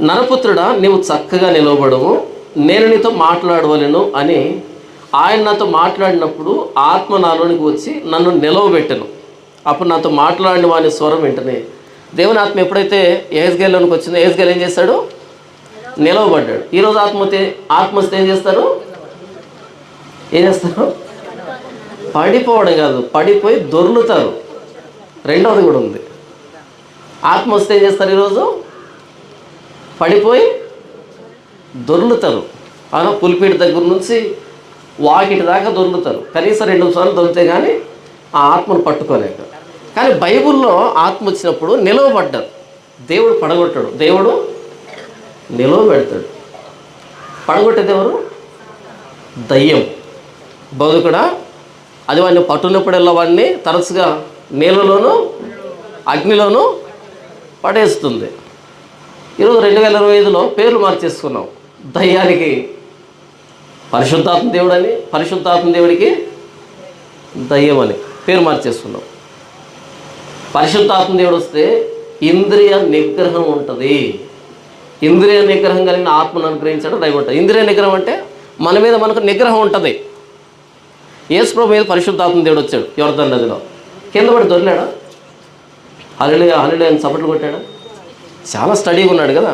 నరపుత్రుడా, నీవు చక్కగా నిలవబడము, నేను నీతో మాట్లాడవలను అని ఆయన నాతో మాట్లాడినప్పుడు ఆత్మ నాలోనికి వచ్చి నన్ను నిలవబెట్టను. అప్పుడు నాతో మాట్లాడిన వాని స్వరం వెంటనే దేవుని ఆత్మ ఎప్పుడైతే ఏహెజ్కేలులోనికి వచ్చిందో ఏహెజ్కేలు ఏం చేస్తాడు? నిలవబడ్డాడు. ఈరోజు ఆత్మస్తే ఏం చేస్తారు? పడిపోవడం కాదు, పడిపోయి దొర్లుతారు. రెండవది కూడా ఉంది. ఆత్మ వస్తే ఏం చేస్తారు? ఈరోజు పడిపోయి దొర్లుతారు. పులిపీటి దగ్గర నుంచి వాకిటి దాకా దొర్లుతారు. కనీసం 2 సార్లు దొరికితే కానీ ఆ ఆత్మను పట్టుకోలేక. కానీ బైబిల్లో ఆత్మ వచ్చినప్పుడు నిలవబడ్డారు. దేవుడు పడగొట్టాడు, దేవుడు నిలవబెడతాడు. పడగొట్టేది ఎవరు? దయ్యం. బౌద్ధకుడా, అది వాడిని పట్టునప్పుడల్లా వాడిని తరచుగా నీళ్ళలోనూ అగ్నిలోనూ పడేస్తుంది. ఈరోజు 2025లో పేర్లు మార్చేసుకున్నాం. దయ్యానికి పరిశుద్ధాత్మ దేవుడని, పరిశుద్ధాత్మ దేవుడికి దయ్యం అని పేరు మార్చేసుకున్నాం. పరిశుద్ధాత్మ దేవుడు వస్తే ఇంద్రియ నిగ్రహం ఉంటుంది. ఇంద్రియ నిగ్రహం కలిగిన ఆత్మను అనుగ్రహించడం దైవం ఉంటుంది. ఇంద్రియ నిగ్రహం అంటే మన మీద మనకు నిగ్రహం ఉంటుంది. యేసు మీద పరిశుద్ధాత్మ దేవుడు వచ్చాడు యోర్దాను నదిలో. కింద పడి దొరిలాడా? హల్లెలూయా హల్లెలూయా అని చప్పట్లు కొట్టాడా? చాలా స్టడీగా ఉన్నాడు కదా.